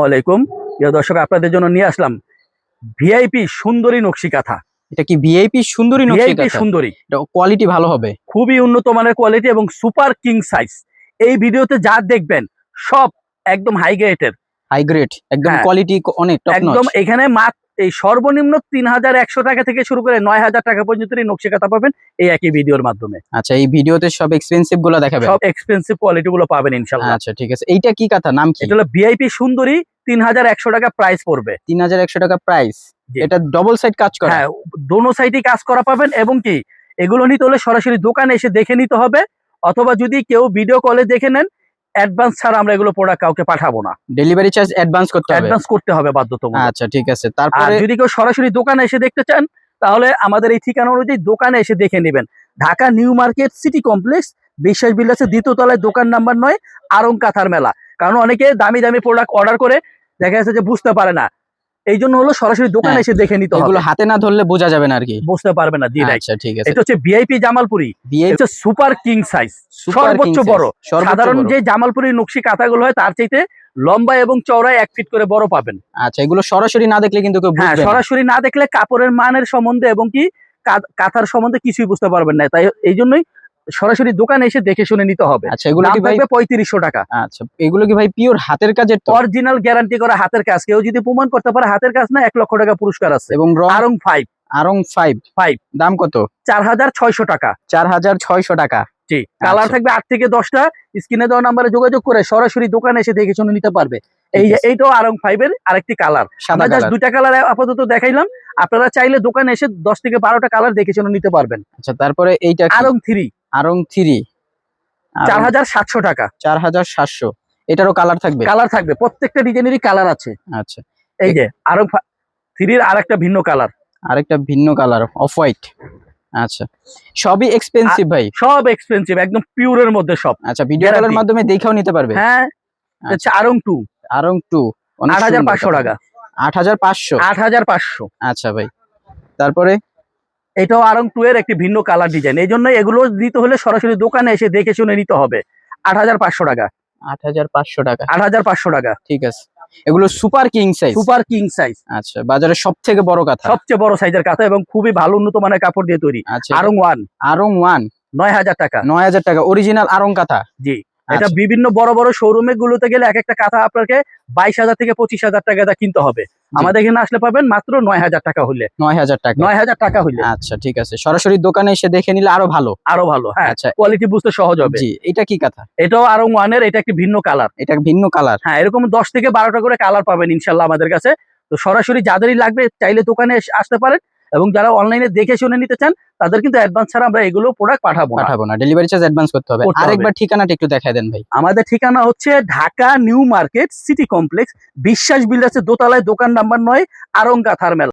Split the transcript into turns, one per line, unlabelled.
ওয়ালাইকুম প্রিয় দর্শক, আপনাদের জন্য নিয়ে আসলাম ভিআইপি সুন্দরী নকশি কাঁথা।
এটা কি ভিআইপি সুন্দরী নকশি
ভিআইপি
কাঁথা?
সুন্দরী,
এটা কোয়ালিটি ভালো হবে,
খুবই উন্নত মানের কোয়ালিটি এবং সুপার কিং সাইজ। এই ভিডিওতে যা দেখবেন সব একদম হাই গ্রেডের,
হাই গ্রেড, একদম
হ্যাঁ,
কোয়ালিটি অনেক টপ
একদম।
নচ।
এখানে মাত্র এই সর্বনিম্ন ৩,১০০ টাকা থেকে শুরু করে ৯,০০০ টাকা পর্যন্ত এই নকশি কাঁথা পাবেন এই একই ভিডিওর মাধ্যমে।
আচ্ছা, এই ভিডিওতে সব এক্সপেন্সিভ গুলো দেখাবেন,
সব এক্সপেন্সিভ কোয়ালিটি গুলো পাবেন ইনশাআল্লাহ।
আচ্ছা ঠিক আছে। এইটা কি কাঁথা, নাম কি?
এটা হলো ভিআইপি সুন্দরী, ৩,১০০ টাকা প্রাইস পড়বে।
৩,১০০ টাকা প্রাইস।
জি।
এটা ডবল সাইড কাজ করা?
হ্যাঁ, দোনো সাইডে কাজ করা পাবেন। এবং কি এগুলো নিতে হলে সরাসরি দোকানে এসে দেখে নিতে হবে, অথবা যদি কেউ ভিডিও কলে দেখে নেন, অ্যাডভান্স ছাড়া আমরা এগুলো প্রোডাক্ট কাউকে পাঠাবো না।
ডেলিভারি চার্জ অ্যাডভান্স করতে হবে?
অ্যাডভান্স করতে হবে বাধ্যতামূলক।
আচ্ছা ঠিক আছে।
আর
তারপরে
যদি কেউ সরাসরি দোকানে এসে দেখতে চান, তাহলে আমাদের এই ঠিকানা অনুযায়ী দোকানে এসে দেখে নেবেন। Dhaka new market city complex, বিশ্বাস বিল্ডার্সের ২য় তলায়, দোকান নাম্বার ৯, আরং কাঁথার মেলা। কারণ অনেকে দামি দামি প্রোডাক্ট অর্ডার করে দেখা যাচ্ছে যে বুঝতে পারে না, এই জন্য হলো সরাসরি দোকানে
হ্যাঁ,
এসে দেখে নিতে হবে।
এগুলো হাতে না ধরলে বোঝা যাবে না আর কি,
বুঝতে পারবে না। জি রাইট।
আচ্ছা ঠিক আছে।
এটা হচ্ছে ভিআইপি জামালপুরি, এটা সুপার কিং সাইজ, সর্বোচ্চ বড়। সাধারণ যে জামালপুরি নকশি কাঁথাগুলো হয় তার চাইতে লম্বা এবং চওড়ায় ১ ফিট করে বড় পাবেন।
আচ্ছা, এগুলো সরাসরি না দেখলে কিন্তু কেউ
হ্যাঁ,
বুঝবে না।
সরাসরি না দেখলে কাপড়ের মানের সম্বন্ধে এবং কি কাঁথার সম্বন্ধে কিছুই বুঝতে পারবেন না। তাই এই জন্যই সরাসরি দোকানে এসে দেখে শুনে নিতে হবে।
আচ্ছা, এগুলো কি ভাই
৩৫০০ টাকা?
আচ্ছা, এগুলো কি ভাই পিওর হাতের কাজের তো?
অরিজিনাল গ্যারান্টি করা হাতের কাজ। কেউ যদি প্রমাণ করতে পারে হাতের কাজ না, ১ লক্ষ টাকা পুরস্কার আছে।
এবং
আরং 5,
আরং 5 দাম কত?
৪,৬০০ টাকা।
৪,৬০০ টাকা।
জি, কালার
আচ্ছা।
থাকবে ৮ থেকে ১০টা। স্ক্রিনে দেওয়া নাম্বারে যোগাযোগ করে সরাসরি দোকানে এসে দেখে শুনে নিতে পারবে। এইটাও আরং 5 এর আরেকটি কালার।
সাদা
আমরা জাস্ট
কালার।
2টা কালার আপাতত দেখাইলাম। আপনারা চাইলে দোকানে এসে ১০ থেকে ১২টা কালার দেখে শুনে নিতে পারবেন।
আচ্ছা, তারপরে এইটা কি?
আরং 3,
আরং 3
৪,৭০০ টাকা।
৪,৭০০। এটারও কালার থাকবে?
কালার থাকবে, প্রত্যেকটা ডিজাইনেরই কালার আছে।
আচ্ছা,
এই যে আরং 3 এর আরেকটা ভিন্ন কালার,
আরেকটা ভিন্ন কালার অফ হোয়াইট। আচ্ছা, সবই এক্সপেন্সিভ ভাই?
সব এক্সপেন্সিভ, একদম পিওরের মধ্যে সব।
আচ্ছা, ভিডিও কলের মাধ্যমে দেখেও নিতে পারবে?
হ্যাঁ,
আচ্ছা,
আরং 2,
আরং 2
৮,৫০০ টাকা।
৮,৫০০?
৮,৫০০।
আচ্ছা ভাই, তারপরে
এটাও আরং 2 এর একটি ভিন্ন কালার ডিজাইন। এই জন্য এগুলো দিতে হলে সরাসরি দোকানে এসে দেখে শুনে নিতে হবে। ৮,৫০০ টাকা।
৮,৫০০ টাকা।
৮,৫০০ টাকা।
ঠিক আছে। এগুলো super king size?
Super king size.
আচ্ছা, বাজারের সবথেকে বড় কাঁথা?
সবচেয়ে বড় সাইজের কাঁথা এবং খুবই ভালো উন্নত মানের কাপড় দিয়ে তৈরি।
আচ্ছা,
আরং 1,
আরং 1
৯,০০০ টাকা।
৯,০০০ টাকা অরিজিনাল আরং কাঁথা?
জি। এটা
আচ্ছা।
বিভিন্ন বড় বড় শোরুমে গুলোতে গেলে এক একটা কাঁথা আপনাকে ২২,০০০ থেকে ২৫,০০০ টাকা দিয়ে কিনতে হবে। আমাদের এখানে আসলে পাবেন মাত্র ৯,০০০ টাকা হইলে।
৯,০০০ টাকা?
৯,০০০ টাকা হইলে।
আচ্ছা ঠিক আছে, সরাসরি দোকানে এসে দেখে নিলে আরো ভালো?
আরো ভালো, হ্যাঁ।
আচ্ছা,
কোয়ালিটি বুঝতে সহজ হবে।
জি। এটা কি কাঁথা?
এটাও আরং 1 এর, এটা একটি ভিন্ন কালার।
এটা ভিন্ন কালার?
হ্যাঁ, এরকম ১০ থেকে ১২টা করে কালার পাবেন ইনশাআল্লাহ আমাদের কাছে। তো সরাসরি যাদেরই লাগবে চাইলে দোকানে আসতে পারেন, এবং যারা অনলাইনে দেখে শুনে নিতে চান তাদের কিন্তু অ্যাডভান্স ছাড়া আমরা এগুলো প্রোডাক্ট পাঠাবো না।
ডেলিভারি চার্জ অ্যাডভান্স করতে হবে।
করতে হবে।
আরেকবার ঠিকানাটা একটু দেখায় দেন ভাই।
আমাদের ঠিকানা হচ্ছে Dhaka new market city complex, বিশ্বাস বিল্ডার্সের দোতলায়, দোকান নাম্বার ৯, আরং কাঁথার মেলা।